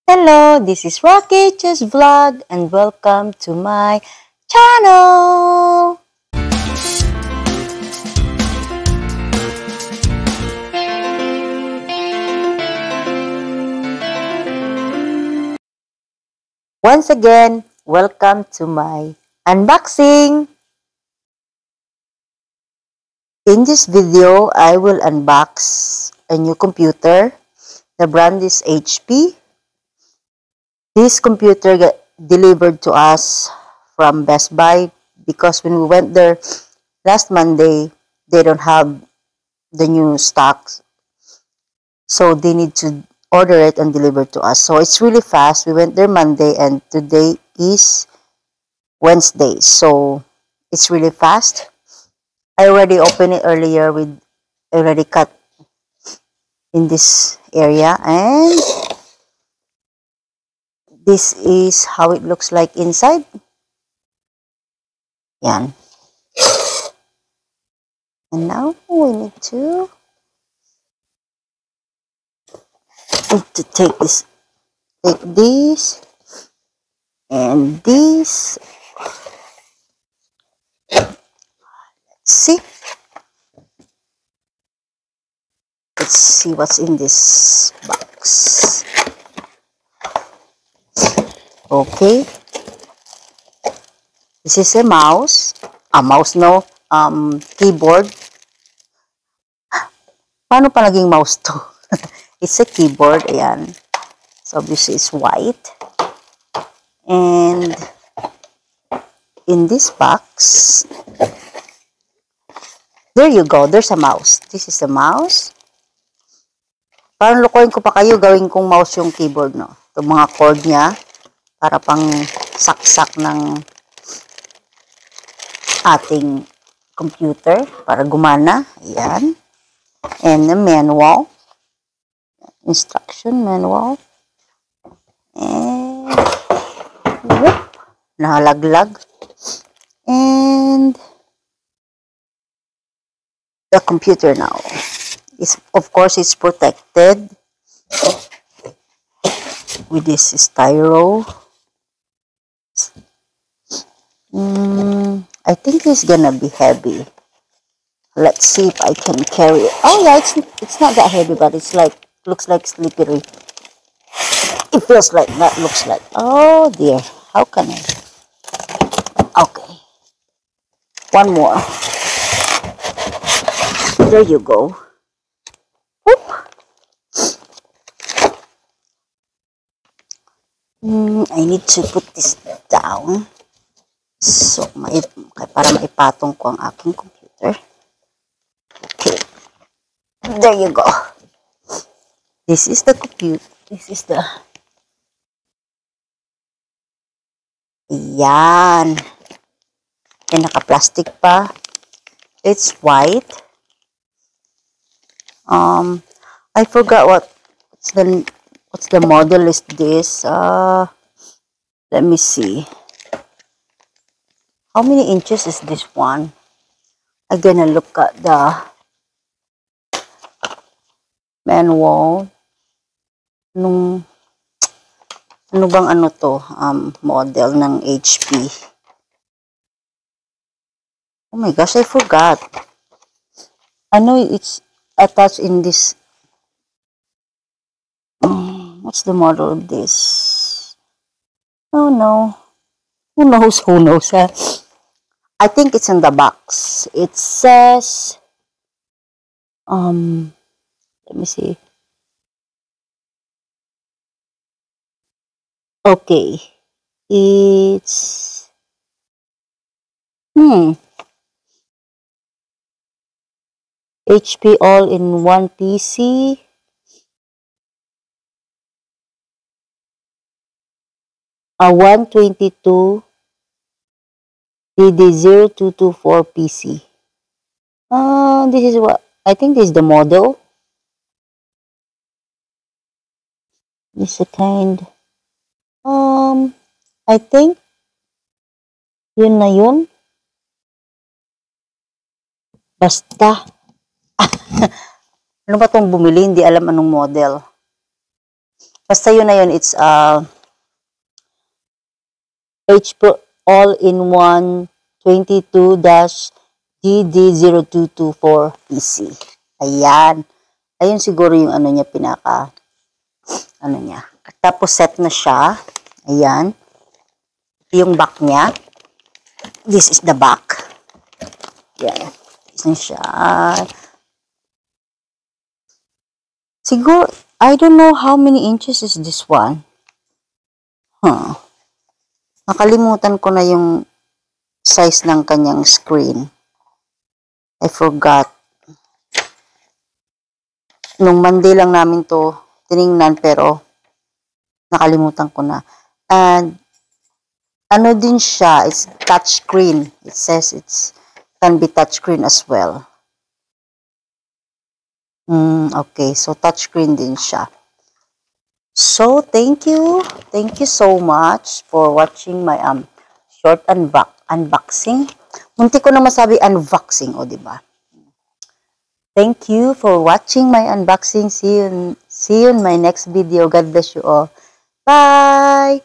Hello, this is Rocky Chess Vlog and welcome to my channel. Once again, welcome to my unboxing. In this video, I will unbox a new computer. The brand is HP. This computer got delivered to us from Best Buy because when we went there last Monday, they don't have the new stocks. So they need to order it and deliver to us. So it's really fast. We went there Monday and today is Wednesday. So it's really fast. I already opened it earlier with already cut in this area, and this is how it looks like inside. Yan. And now we need to take this and this. See, let's see what's in this box. Okay, this is a mouse. No, keyboard. Paano pa naging mouse to? It's a keyboard. Ayan. So obviously it's white. And in this box, there you go. There's a mouse. This is a mouse. Parang lukuhin ko pa kayo, gawin kong mouse yung keyboard, no? Itong mga cord niya, para pang saksak ng ating computer, para gumana. Ayan. And a manual. Instruction manual. And whoop, nahalaglag. And the computer now is, of course, it's protected with this styro. I think it's gonna be heavy. Let's see if I can carry it. Oh yeah, it's not that heavy, but it's like, looks like slippery. It feels like that, looks like. Oh dear, how can I? Okay, one more. There you go. Whoop. I need to put this down. So, para maipatong ko ang aking computer. Okay. There you go. This is the computer. This is the... Yan. And naka-plastic pa. It's white. I forgot what's the model is this. Let me see. How many inches is this one? I'm gonna look at the manual. Ano bang ano to? Model ng HP. Oh my gosh, I forgot. I know it's attached in this. What's the model of this? Oh no. Who knows? Who knows? I think it's in the box. It says, let me see. Okay. It's, HP all-in-one PC. A 122 DD0224 PC. This is what I think this is the model. This is a kind. I think yun na yun. Basta. Ano ba tong bumili? Hindi alam anong model. Basta yun na yun, it's HP All-in-One 22-DD0224 PC. Ayan. Ayun siguro yung ano niya, ano niya. Tapos set na siya. Ayan. Yung back niya. This is the back. Ayan. This na siya. Siguro, I don't know how many inches is this one. Nakalimutan ko na yung size ng kanyang screen. I forgot. Nung Monday lang namin to tiningnan pero nakalimutan ko na. And ano din siya, it's touchscreen. It says it's can be touchscreen as well. Okay, so touchscreen din siya. So, thank you. Thank you so much for watching my short unboxing. Munti ko na masabi unboxing, o diba? Thank you for watching my unboxing. See you in my next video. God bless you all. Bye!